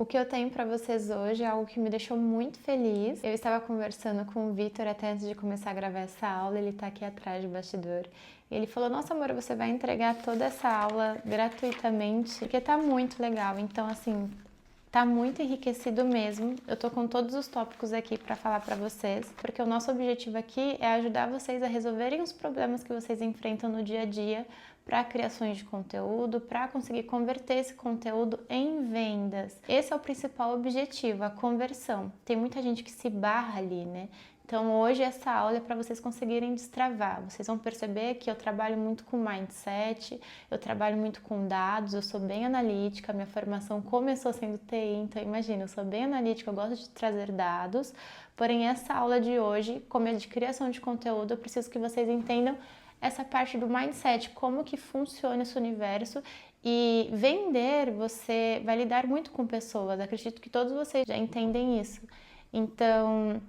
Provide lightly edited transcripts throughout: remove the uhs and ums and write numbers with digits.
O que eu tenho para vocês hoje é algo que me deixou muito feliz. Eu estava conversando com o Vitor até antes de começar a gravar essa aula, ele está aqui atrás do bastidor. E ele falou: "Nossa, amor, você vai entregar toda essa aula gratuitamente, porque tá muito legal". Então, assim, tá muito enriquecido mesmo. Eu tô com todos os tópicos aqui para falar para vocês, porque o nosso objetivo aqui é ajudar vocês a resolverem os problemas que vocês enfrentam no dia a dia para criações de conteúdo, para conseguir converter esse conteúdo em vendas. Esse é o principal objetivo, a conversão. Tem muita gente que se barra ali, né? Então hoje essa aula é para vocês conseguirem destravar. Vocês vão perceber que eu trabalho muito com mindset, eu trabalho muito com dados, eu sou bem analítica, minha formação começou sendo TI, então imagina, eu sou bem analítica, eu gosto de trazer dados, porém essa aula de hoje, como é de criação de conteúdo, eu preciso que vocês entendam essa parte do mindset, como que funciona esse universo. E vender, você vai lidar muito com pessoas, acredito que todos vocês já entendem isso. Então,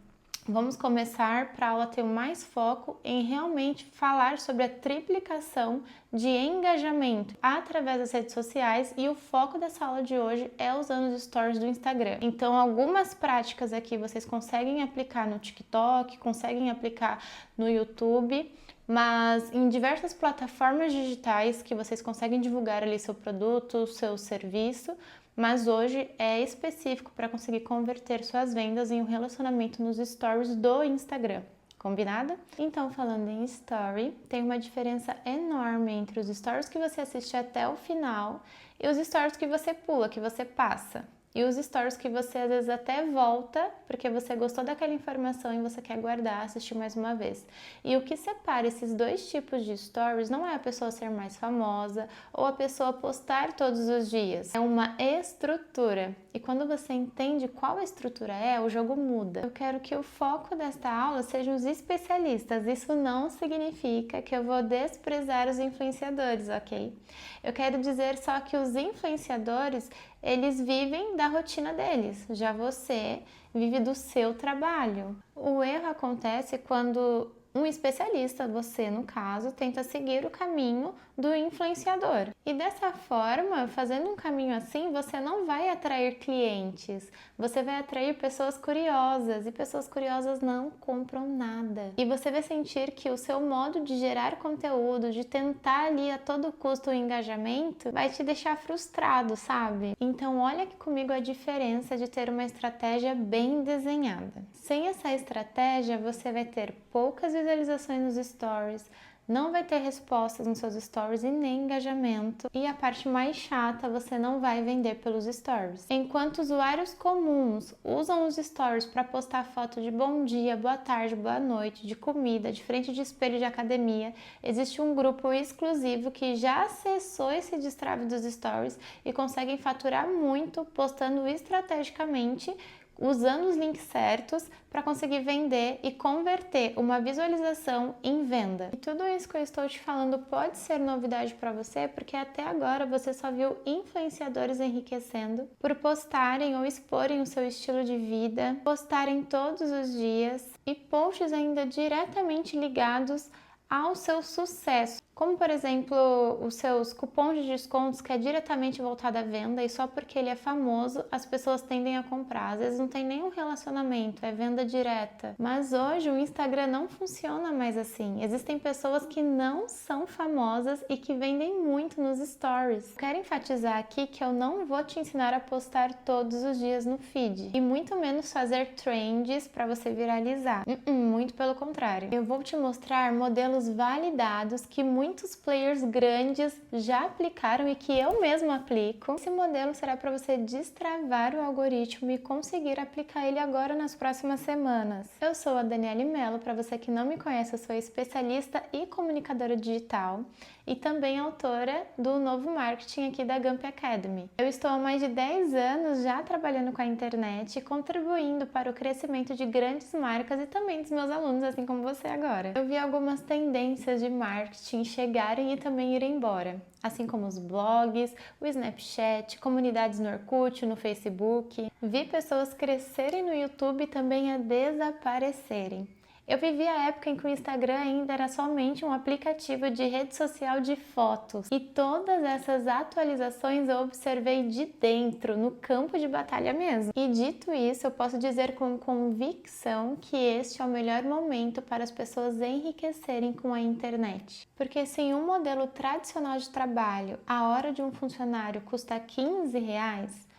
vamos começar para a aula ter mais foco em realmente falar sobre a triplicação de engajamento através das redes sociais, e o foco dessa aula de hoje é usando os stories do Instagram. Então, algumas práticas aqui vocês conseguem aplicar no TikTok, conseguem aplicar no YouTube, mas em diversas plataformas digitais que vocês conseguem divulgar ali seu produto, seu serviço, mas hoje é específico para conseguir converter suas vendas em um relacionamento nos stories do Instagram. Combinado? Então, falando em story, tem uma diferença enorme entre os stories que você assiste até o final e os stories que você pula, que você passa. E os stories que você às vezes até volta porque você gostou daquela informação e você quer guardar, assistir mais uma vez. E o que separa esses dois tipos de stories não é a pessoa ser mais famosa ou a pessoa postar todos os dias. É uma estrutura. E quando você entende qual a estrutura é, o jogo muda. Eu quero que o foco desta aula sejam os especialistas. Isso não significa que eu vou desprezar os influenciadores, ok? Eu quero dizer só que os influenciadores, eles vivem da rotina deles, já você vive do seu trabalho. O erro acontece quando um especialista, você no caso, tenta seguir o caminho do influenciador. E dessa forma, fazendo um caminho assim, você não vai atrair clientes, você vai atrair pessoas curiosas, e pessoas curiosas não compram nada. E você vai sentir que o seu modo de gerar conteúdo, de tentar ali a todo custo o engajamento, vai te deixar frustrado, sabe? Então olha aqui comigo a diferença de ter uma estratégia bem desenhada. Sem essa estratégia, você vai ter poucas visualizações nos stories, não vai ter respostas nos seus stories e nem engajamento. E a parte mais chata, você não vai vender pelos stories. Enquanto usuários comuns usam os stories para postar foto de bom dia, boa tarde, boa noite, de comida, de frente de espelho de academia, existe um grupo exclusivo que já acessou esse destrave dos stories e conseguem faturar muito postando estrategicamente, usando os links certos para conseguir vender e converter uma visualização em venda. E tudo isso que eu estou te falando pode ser novidade para você, porque até agora você só viu influenciadores enriquecendo por postarem ou exporem o seu estilo de vida, postarem todos os dias e posts ainda diretamente ligados ao seu sucesso, como por exemplo os seus cupons de descontos, que é diretamente voltado à venda, e só porque ele é famoso as pessoas tendem a comprar. Às vezes não tem nenhum relacionamento, é venda direta. Mas hoje o Instagram não funciona mais assim. Existem pessoas que não são famosas e que vendem muito nos stories. Quero enfatizar aqui que eu não vou te ensinar a postar todos os dias no feed, e muito menos fazer trends para você viralizar. Muito pelo contrário. Eu vou te mostrar modelos validados que muitos players grandes já aplicaram e que eu mesmo aplico. Esse modelo será para você destravar o algoritmo e conseguir aplicar ele agora nas próximas semanas. Eu sou a Daniele Mello, para você que não me conhece, eu sou especialista e comunicadora digital e também autora do novo marketing aqui da Gamp Academy. Eu estou há mais de 10 anos já trabalhando com a internet e contribuindo para o crescimento de grandes marcas e também dos meus alunos, assim como você agora. Eu vi algumas tendências de marketing chegarem e também ir embora, assim como os blogs, o Snapchat, comunidades no Orkut, no Facebook. Vi pessoas crescerem no YouTube e também a desaparecerem. Eu vivi a época em que o Instagram ainda era somente um aplicativo de rede social de fotos e todas essas atualizações eu observei de dentro, no campo de batalha mesmo. E dito isso, eu posso dizer com convicção que este é o melhor momento para as pessoas enriquecerem com a internet. Porque se em um modelo tradicional de trabalho a hora de um funcionário custa R$ 15,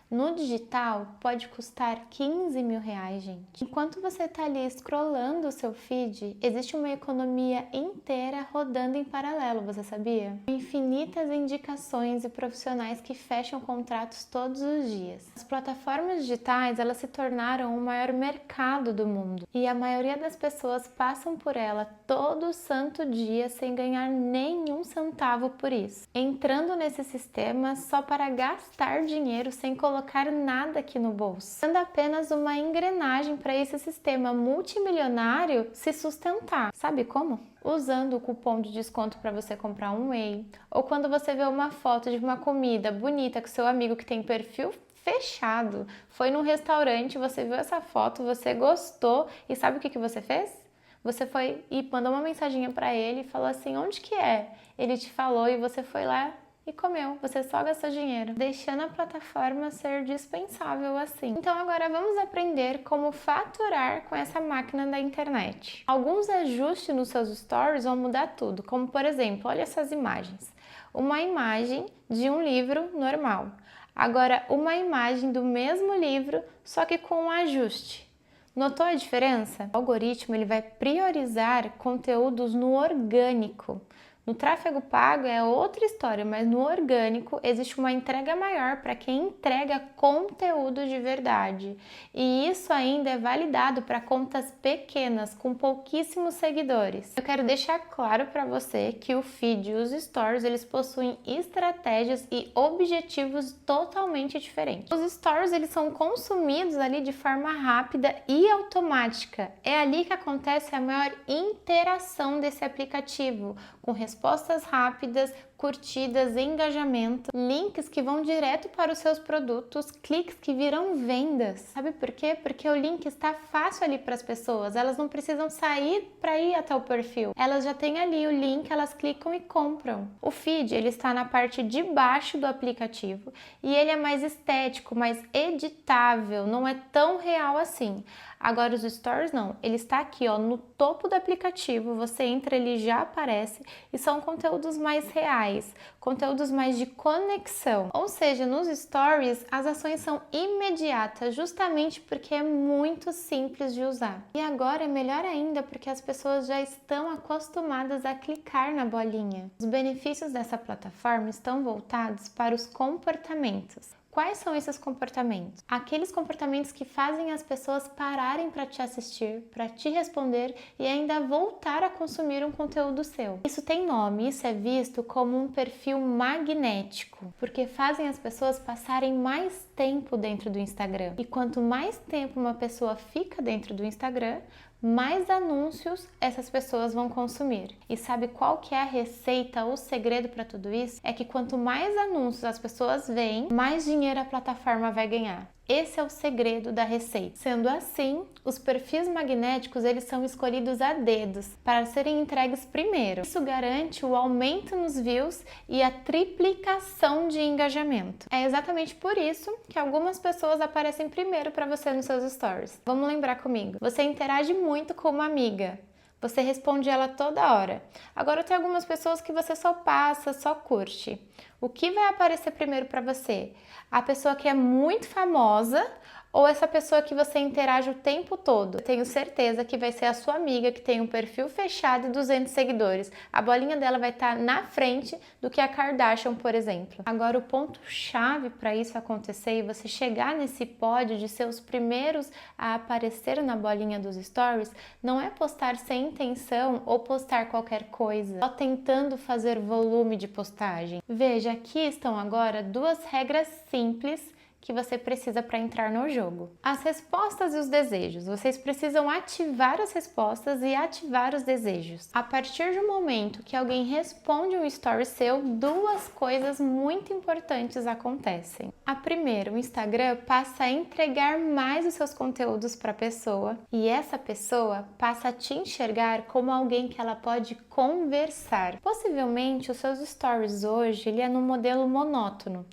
no digital pode custar R$ 15.000, gente. Enquanto você está ali scrollando o seu feed, existe uma economia inteira rodando em paralelo, você sabia? Infinitas indicações e profissionais que fecham contratos todos os dias. As plataformas digitais, elas se tornaram o maior mercado do mundo e a maioria das pessoas passam por ela todo santo dia sem ganhar nenhum centavo por isso. Entrando nesse sistema só para gastar dinheiro sem colocar nada aqui no bolso, sendo apenas uma engrenagem para esse sistema multimilionário se sustentar. Sabe como? Usando o cupom de desconto para você comprar um whey, ou quando você vê uma foto de uma comida bonita com seu amigo que tem perfil fechado, foi num restaurante, você viu essa foto, você gostou e sabe o que você fez? Você foi e mandou uma mensaginha para ele e falou assim, onde que é? Ele te falou e você foi lá e comeu, você só gastou dinheiro, deixando a plataforma ser dispensável assim. Então agora vamos aprender como faturar com essa máquina da internet. Alguns ajustes nos seus stories vão mudar tudo, como por exemplo, olha essas imagens. Uma imagem de um livro normal, agora uma imagem do mesmo livro, só que com um ajuste. Notou a diferença? O algoritmo ele vai priorizar conteúdos no orgânico. No tráfego pago é outra história, mas no orgânico existe uma entrega maior para quem entrega conteúdo de verdade. E isso ainda é validado para contas pequenas, com pouquíssimos seguidores. Eu quero deixar claro para você que o feed e os stories, eles possuem estratégias e objetivos totalmente diferentes. Os stories, eles são consumidos ali de forma rápida e automática. É ali que acontece a maior interação desse aplicativo, com respostas rápidas, curtidas, engajamento, links que vão direto para os seus produtos, cliques que viram vendas. Sabe por quê? Porque o link está fácil ali para as pessoas, elas não precisam sair para ir até o perfil. Elas já têm ali o link, elas clicam e compram. O feed, ele está na parte de baixo do aplicativo e ele é mais estético, mais editável, não é tão real assim. Agora os stories não, ele está aqui ó, no topo do aplicativo, você entra, ele já aparece e são conteúdos mais reais, conteúdos mais de conexão. Ou seja, nos stories as ações são imediatas, justamente porque é muito simples de usar. E agora é melhor ainda porque as pessoas já estão acostumadas a clicar na bolinha. Os benefícios dessa plataforma estão voltados para os comportamentos. Quais são esses comportamentos? Aqueles comportamentos que fazem as pessoas pararem para te assistir, para te responder e ainda voltar a consumir um conteúdo seu. Isso tem nome, isso é visto como um perfil magnético, porque fazem as pessoas passarem mais tempo dentro do Instagram. E quanto mais tempo uma pessoa fica dentro do Instagram, mais anúncios essas pessoas vão consumir. E sabe qual que é a receita, o segredo para tudo isso? É que quanto mais anúncios as pessoas veem, mais dinheiro a plataforma vai ganhar. Esse é o segredo da receita. Sendo assim, os perfis magnéticos eles são escolhidos a dedos para serem entregues primeiro. Isso garante o aumento nos views e a triplicação de engajamento. É exatamente por isso que algumas pessoas aparecem primeiro para você nos seus stories. Vamos lembrar comigo. Você interage muito com uma amiga. Você responde ela toda hora. Agora tem algumas pessoas que você só passa, só curte. O que vai aparecer primeiro para você? A pessoa que é muito famosa ou essa pessoa que você interage o tempo todo? Eu tenho certeza que vai ser a sua amiga que tem um perfil fechado e 200 seguidores. A bolinha dela vai estar na frente do que a Kardashian, por exemplo. Agora o ponto-chave para isso acontecer e você chegar nesse pódio de ser os primeiros a aparecer na bolinha dos stories, não é postar sem intenção ou postar qualquer coisa, só tentando fazer volume de postagem. Veja, aqui estão agora duas regras simples que você precisa para entrar no jogo. As respostas e os desejos. Vocês precisam ativar as respostas e ativar os desejos. A partir do momento que alguém responde um story seu, duas coisas muito importantes acontecem. A primeira, o Instagram passa a entregar mais os seus conteúdos para a pessoa e essa pessoa passa a te enxergar como alguém que ela pode conversar. Possivelmente, os seus stories hoje, ele é no modelo monótono.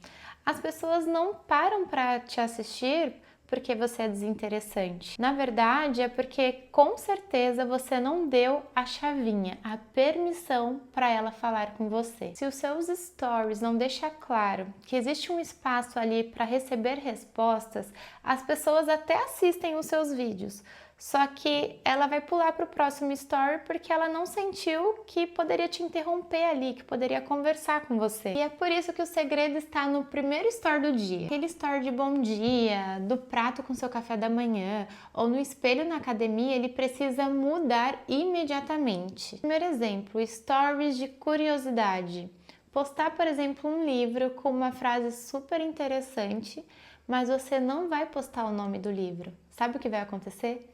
As pessoas não param para te assistir porque você é desinteressante. Na verdade, é porque com certeza você não deu a chavinha, a permissão para ela falar com você. Se os seus stories não deixam claro que existe um espaço ali para receber respostas, as pessoas até assistem os seus vídeos. Só que ela vai pular para o próximo story porque ela não sentiu que poderia te interromper ali, que poderia conversar com você. E é por isso que o segredo está no primeiro story do dia. Aquele story de bom dia, do prato com seu café da manhã, ou no espelho na academia, ele precisa mudar imediatamente. Primeiro exemplo, stories de curiosidade. Postar, por exemplo, um livro com uma frase super interessante, mas você não vai postar o nome do livro. Sabe o que vai acontecer?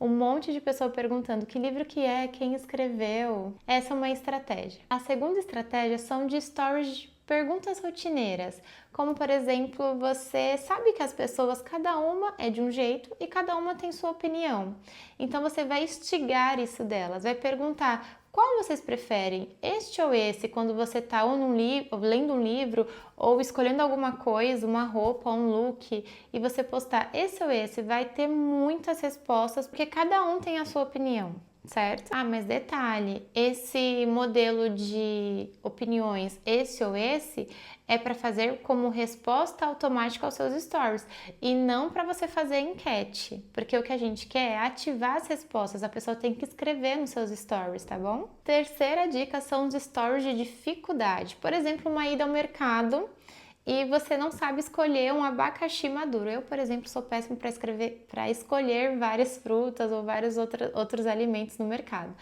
Um monte de pessoa perguntando que livro que é, quem escreveu. Essa é uma estratégia. A segunda estratégia são de stories de perguntas rotineiras, como por exemplo, você sabe que as pessoas, cada uma é de um jeito e cada uma tem sua opinião. Então você vai instigar isso delas, vai perguntar: qual vocês preferem, este ou esse, quando você está ou lendo um livro ou escolhendo alguma coisa, uma roupa, um look, e você postar esse ou esse, vai ter muitas respostas, porque cada um tem a sua opinião, certo? Ah, mas detalhe, esse modelo de opiniões, esse ou esse, é para fazer como resposta automática aos seus stories e não para você fazer enquete, porque o que a gente quer é ativar as respostas, a pessoa tem que escrever nos seus stories, tá bom? Terceira dica são os stories de dificuldade, por exemplo, uma ida ao mercado e você não sabe escolher um abacaxi maduro. Eu, por exemplo, sou péssima para escolher várias frutas ou vários outros alimentos no mercado.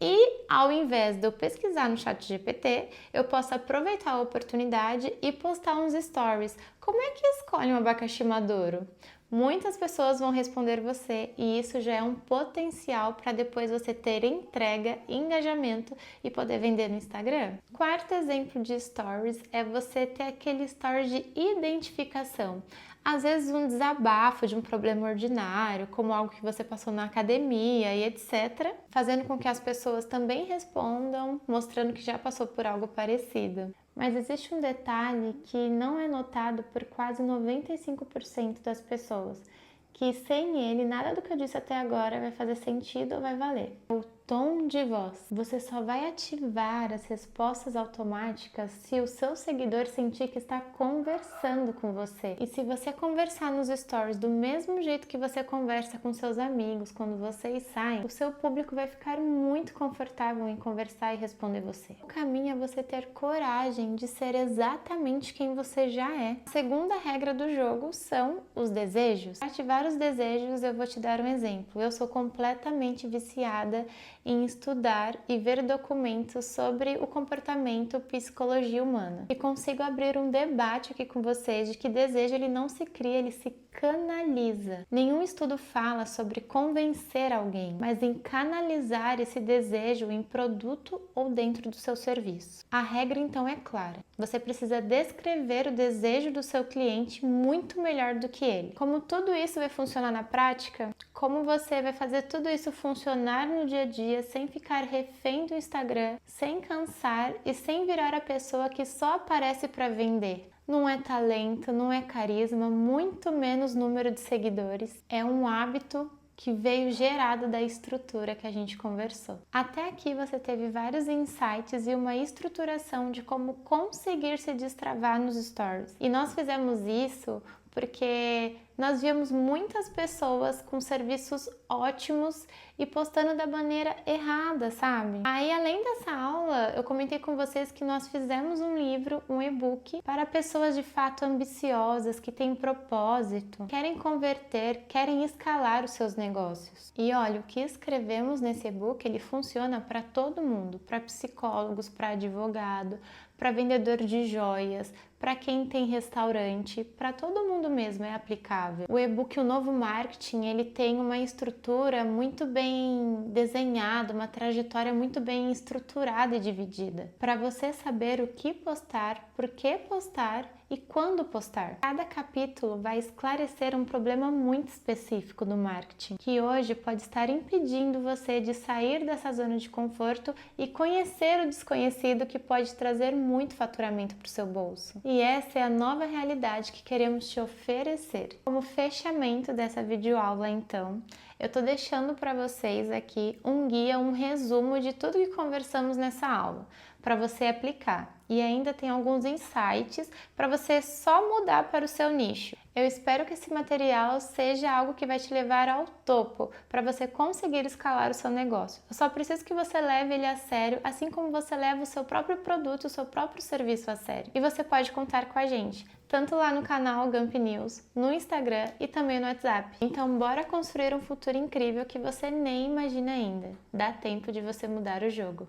E ao invés de eu pesquisar no ChatGPT, eu posso aproveitar a oportunidade e postar uns stories. Como é que escolhe um abacaxi maduro? Muitas pessoas vão responder você e isso já é um potencial para depois você ter entrega, engajamento e poder vender no Instagram. Quarto exemplo de stories é você ter aquele story de identificação. Às vezes um desabafo de um problema ordinário, como algo que você passou na academia e etc., fazendo com que as pessoas também respondam, mostrando que já passou por algo parecido. Mas existe um detalhe que não é notado por quase 95% das pessoas, que sem ele nada do que eu disse até agora vai fazer sentido ou vai valer. O tom de voz. Você só vai ativar as respostas automáticas se o seu seguidor sentir que está conversando com você. E se você conversar nos stories do mesmo jeito que você conversa com seus amigos quando vocês saem, o seu público vai ficar muito confortável em conversar e responder você. O caminho é você ter coragem de ser exatamente quem você já é. A segunda regra do jogo são os desejos. Para ativar os desejos, eu vou te dar um exemplo. Eu sou completamente viciada em estudar e ver documentos sobre o comportamento e psicologia humana. E consigo abrir um debate aqui com vocês de que desejo ele não se cria, ele se canaliza. Nenhum estudo fala sobre convencer alguém, mas em canalizar esse desejo em produto ou dentro do seu serviço. A regra então é clara. Você precisa descrever o desejo do seu cliente muito melhor do que ele. Como tudo isso vai funcionar na prática? Como você vai fazer tudo isso funcionar no dia a dia sem ficar refém do Instagram, sem cansar e sem virar a pessoa que só aparece para vender? Não é talento, não é carisma, muito menos número de seguidores. É um hábito que veio gerado da estrutura que a gente conversou. Até aqui você teve vários insights e uma estruturação de como conseguir se destravar nos stories. E nós fizemos isso porque nós víamos muitas pessoas com serviços ótimos e postando da maneira errada, sabe? Aí, além dessa aula, eu comentei com vocês que nós fizemos um livro, um e-book, para pessoas de fato ambiciosas, que têm propósito, querem converter, querem escalar os seus negócios. E olha, o que escrevemos nesse e-book, ele funciona para todo mundo, para psicólogos, para advogado, para vendedor de joias, para quem tem restaurante, para todo mundo mesmo é aplicável. O e-book O Novo Marketing, ele tem uma estrutura muito bem desenhada, uma trajetória muito bem estruturada e dividida, para você saber o que postar, por que postar e quando postar. Cada capítulo vai esclarecer um problema muito específico do marketing, que hoje pode estar impedindo você de sair dessa zona de conforto e conhecer o desconhecido, que pode trazer muito faturamento para o seu bolso. E essa é a nova realidade que queremos te oferecer. Como fechamento dessa videoaula, então, eu estou deixando para vocês aqui um guia, um resumo de tudo que conversamos nessa aula, para você aplicar. E ainda tem alguns insights para você só mudar para o seu nicho. Eu espero que esse material seja algo que vai te levar ao topo, para você conseguir escalar o seu negócio. Eu só preciso que você leve ele a sério, assim como você leva o seu próprio produto, o seu próprio serviço a sério. E você pode contar com a gente, tanto lá no canal Gamp News, no Instagram e também no WhatsApp. Então bora construir um futuro incrível que você nem imagina ainda. Dá tempo de você mudar o jogo.